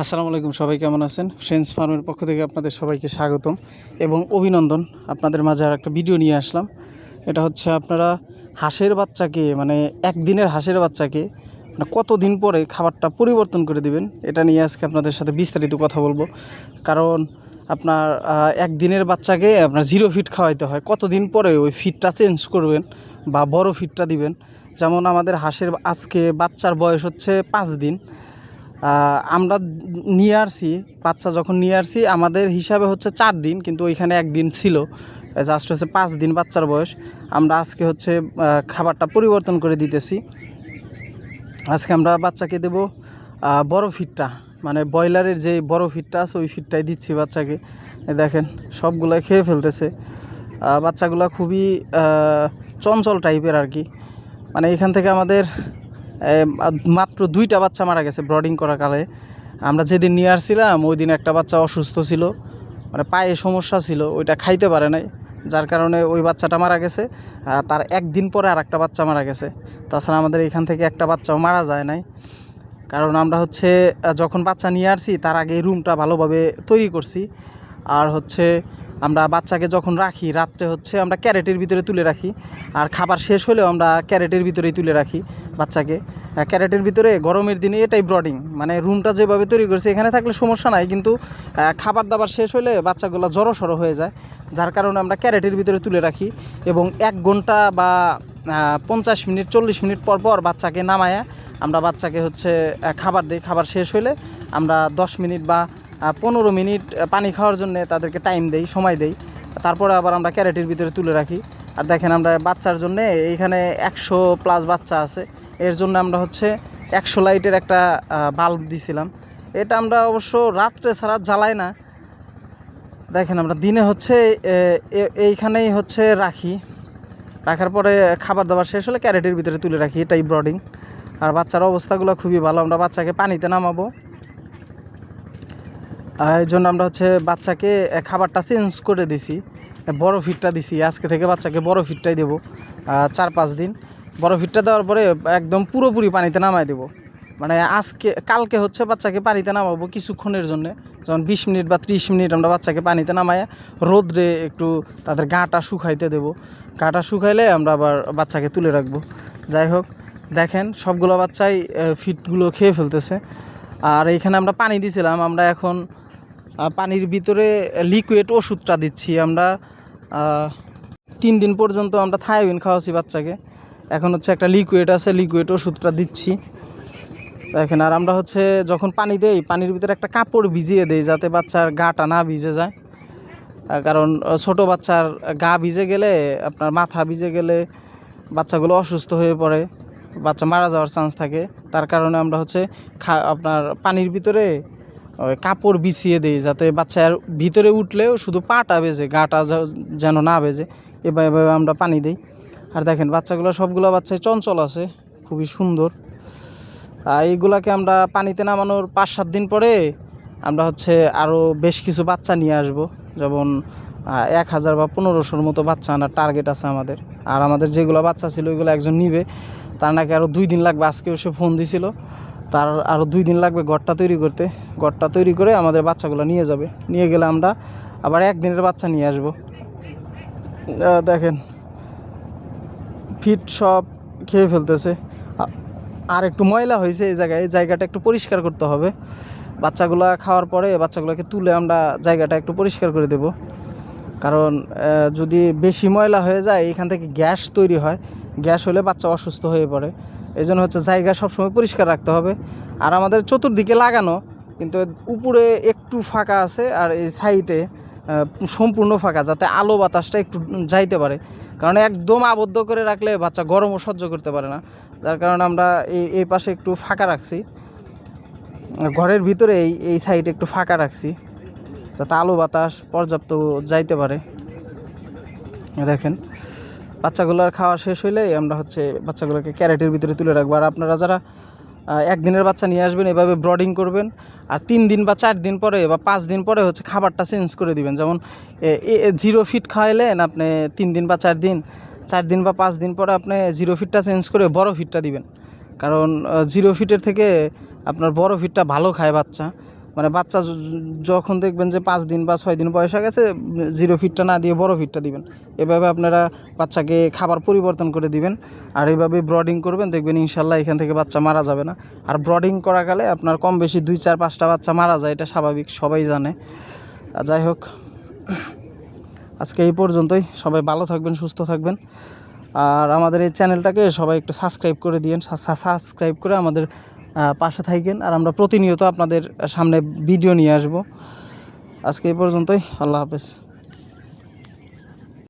আসসালামু আলাইকুম, সবাই কেমন আছেন? ফ্রেন্ডস ফার্মের পক্ষ থেকে আপনাদের সবাইকে স্বাগতম এবং অভিনন্দন। আপনাদের মাঝে আর একটা ভিডিও নিয়ে আসলাম। এটা হচ্ছে আপনারা হাঁসের বাচ্চাকে একদিনের হাঁসের বাচ্চাকে কত দিন পরে খাবারটা পরিবর্তন করে দিবেন, এটা নিয়ে আজকে আপনাদের সাথে বিস্তারিত কথা বলবো। কারণ আপনার একদিনের বাচ্চাকে আপনার 0 ফিট খাওয়াইতে হয়, কতদিন পরে ওই ফিটটা চেঞ্জ করবেন বা বড় ফিটটা দিবেন। যেমন আমাদের হাঁসের আজকে বাচ্চার বয়স হচ্ছে 5 দিন। আমরা নিয়ে আসছি, বাচ্চা যখন নিয়ে আসছি আমাদের হিসাবে হচ্ছে 4 দিন, কিন্তু ওইখানে 1 দিন ছিল, জাস্ট হচ্ছে 5 দিন বাচ্চার বয়স। আমরা আজকে হচ্ছে খাবারটা পরিবর্তন করে দিতেছি। আজকে আমরা বাচ্চাকে দেব বড় ফিটটা, মানে ব্রয়লারের যে বড় ফিটটা আছে ওই ফিটটাই দিচ্ছি বাচ্চাকে। দেখেন সবগুলাই খেয়ে ফেলতেছে। বাচ্চাগুলো খুবই চঞ্চল টাইপের আর কি। মানে এখান থেকে আমাদের মাত্র 2টা বাচ্চা মারা গেছে ব্রডিং করা কালে। আমরা যেদিন নিয়ে আসছিলাম ওই দিন একটা বাচ্চা অসুস্থ ছিল, মানে পায়ে সমস্যা ছিল, ওইটা খাইতে পারে নাই, যার কারণে ওই বাচ্চাটা মারা গেছে। তার 1 দিন পরে আর একটা বাচ্চা মারা গেছে। তাছাড়া আমাদের এখান থেকে একটা বাচ্চাও মারা যায় নাই। কারণ আমরা হচ্ছে যখন বাচ্চা নিয়ে আসছি তার আগে রুমটা ভালোভাবে তৈরি করছি। আর হচ্ছে আমরা বাচ্চাকে যখন রাখি রাত্রে হচ্ছে আমরা ক্যারেটের ভিতরে তুলে রাখি, আর খাবার শেষ হলেও আমরা ক্যারেটের ভিতরেই তুলে রাখি বাচ্চাকে। ক্যারেটের ভিতরে গরমের দিনে এটাই ব্রডিং, মানে রুমটা যেভাবে তৈরি করছে এখানে থাকলে সমস্যা নাই, কিন্তু খাবার দাবার শেষ হলে বাচ্চাগুলো জড়ো হয়ে যায়, যার কারণে আমরা ক্যারেটের ভিতরে তুলে রাখি। এবং 1 ঘন্টা বা 50 মিনিট 40 মিনিট পর পর বাচ্চাকে নামায়া আমরা বাচ্চাকে হচ্ছে খাবার দিই। খাবার শেষ হলে আমরা 10 মিনিট বা 15 মিনিট পানি খাওয়ার জন্য তাদেরকে টাইম দেই, সময় দেই। তারপরে আবার আমরা ক্যারেটের ভিতরে তুলে রাখি। আর দেখেন আমরা বাচ্চার জন্য এইখানে 100+ বাচ্চা আছে, এর জন্য আমরা হচ্ছে 100 লাইটের একটা বাল্ব দিছিলাম। এটা আমরা অবশ্য রাত্রে ছাড়া জ্বালাই না। দেখেন আমরা দিনে হচ্ছে এইখানেই হচ্ছে রাখি, রাখার পরে খাবার দাবার শেষ হলে ক্যারেটের ভিতরে তুলে রাখি, এটাই ব্রডিং। আর বাচ্চার অবস্থাগুলো খুবই ভালো। আমরা বাচ্চাকে পানিতে নামাবো, এই জন্য আমরা হচ্ছে বাচ্চাকে খাবারটা চেঞ্জ করে দিছি, বড় ফিটটা দিছি। আজকে থেকে বাচ্চাকে বড় ফিটটাই দেবো 4-5 দিন। বড় ফিটটা দেওয়ার পরে একদম পুরোপুরি পানিতে নামাই দেবো। মানে কালকে হচ্ছে বাচ্চাকে পানিতে নামাবো কিছুক্ষণের জন্য, যেমন 20 মিনিট বা 30 মিনিট আমরা বাচ্চাকে পানিতে নামাই রোদ্রে একটু তাদের গাটা শুকাইতে দেবো। গাটা শুকাইলে আমরা আবার বাচ্চাকে তুলে রাখবো। যাই হোক, দেখেন সবগুলো বাচ্চাই ফিটগুলো খেয়ে ফেলতেছে। আর এইখানে আমরা পানি দিয়েছিলাম, আমরা এখন পানির ভিতরে লিকুইড ওষুধটা দিচ্ছি। আমরা 3 দিন পর্যন্ত আমরা থায়োবিন খাওয়াচ্ছি বাচ্চাকে, এখন হচ্ছে একটা লিকুইড আছে, লিকুইড ওষুধটা দিচ্ছি। দেখেন, আর আমরা হচ্ছে যখন পানি দেই পানির ভিতরে একটা কাপড় ভিজিয়ে দেই যাতে বাচ্চার গাটা না ভিজে যায়। কারণ ছোট বাচ্চার গা ভিজে গেলে, আপনার মাথা ভিজে গেলে বাচ্চাগুলো অসুস্থ হয়ে পড়ে, বাচ্চা মারা যাওয়ার চান্স থাকে। তার কারণে আমরা হচ্ছে আপনার পানির ভিতরে কাপড় বিছিয়ে দিই যাতে বাচ্চার ভিতরে উঠলেও শুধু পাটা ভেজে, গাটা যেন না ভেজে। এভাবে আমরা পানি দিই। আর দেখেন বাচ্চাগুলো সবগুলো বাচ্চাই চঞ্চল আছে, খুবই সুন্দর। এইগুলাকে আমরা পানিতে নামানোর 5-7 দিন পরে আমরা হচ্ছে আরও বেশ কিছু বাচ্চা নিয়ে আসব, যেমন 1000 বা 1500-র মতো বাচ্চা আনার টার্গেট আছে আমাদের। আর আমাদের যেগুলো বাচ্চা ছিল ওইগুলো একজন নিবে, তার নাকি আরও 2 দিন লাগবে। আজকেও সে ফোন দিছিল, তার আরও 2 দিন লাগবে ঘরটা তৈরি করতে। ঘরটা তৈরি করে আমাদের বাচ্চাগুলো নিয়ে যাবে, নিয়ে গেলে আমরা আবার 1 দিনের বাচ্চা নিয়ে আসব। দেখেন ফিট সব খেয়ে ফেলতেছে। আর একটু ময়লা হয়েছে এই জায়গায়, এই জায়গাটা একটু পরিষ্কার করতে হবে। বাচ্চাগুলা খাওয়ার পরে বাচ্চাগুলোকে তুলে আমরা জায়গাটা একটু পরিষ্কার করে দেব। কারণ যদি বেশি ময়লা হয়ে যায় এখান থেকে গ্যাস তৈরি হয়, গ্যাস হলে বাচ্চা অসুস্থ হয়ে পড়ে। এই জন্য হচ্ছে জায়গা সবসময় পরিষ্কার রাখতে হবে। আর আমাদের চতুর্দিকে লাগানো, কিন্তু উপরে একটু ফাঁকা আছে আর এই সাইডে সম্পূর্ণ ফাঁকা, যাতে আলো বাতাসটা একটু যাইতে পারে। কারণ একদম আবদ্ধ করে রাখলে বাচ্চা গরমও সহ্য করতে পারে না, যার কারণে আমরা এই পাশে একটু ফাঁকা রাখছি, ঘরের ভিতরে এই সাইডে একটু ফাঁকা রাখছি যাতে আলো বাতাস পর্যাপ্ত যাইতে পারে। দেখেন বাচ্চাগুলোর খাওয়া শেষ হইলেই আমরা হচ্ছে বাচ্চাগুলোকে ক্যারেটের ভিতরে তুলে রাখবো। আর আপনারা যারা 1 দিনের বাচ্চা নিয়ে আসবেন এভাবে ব্রডিং করবেন, আর 3 দিন বা 4 দিন পরে বা 5 দিন পরে হচ্ছে খাবারটা চেঞ্জ করে দিবেন। যেমন 0 ফিট খাওয়াইলেন আপনি 3 দিন বা 4 দিন, 4 দিন বা 5 দিন পরে আপনি 0 ফিটটা চেঞ্জ করে বড় ফিটটা দিবেন। কারণ 0 ফিটের থেকে আপনার বড় ফিটটা ভালো খায় বাচ্চা, মানে বাচ্চা যখন দেখবেন যে 5 দিন বা 6 দিন বয়স হয়ে গেছে, 0 ফিডটা না দিয়ে বড় ফিডটা দিবেন। এভাবে আপনারা বাচ্চাকে খাবার পরিবর্তন করে দিবেন, আর এইভাবে ব্রডিং করবেন, দেখবেন ইনশাল্লাহ এখান থেকে বাচ্চা মারা যাবে না। আর ব্রডিং করাকালে আপনার কম বেশি 2, 4, 5টা বাচ্চা মারা যায়, এটা স্বাভাবিক, সবাই জানে। যাই হোক, আজকে এই পর্যন্তই। সবাই ভালো থাকবেন, সুস্থ থাকবেন। আর আমাদের এই চ্যানেলটাকে সবাই একটু সাবস্ক্রাইব করে দিয়েন, সাবস্ক্রাইব করে আমাদের পাশে থাকেন। আর আমরা প্রতিনিয়ত আপনাদের সামনে ভিডিও নিয়ে আসব। আজকে এই পর্যন্তই। আল্লাহ হাফেজ।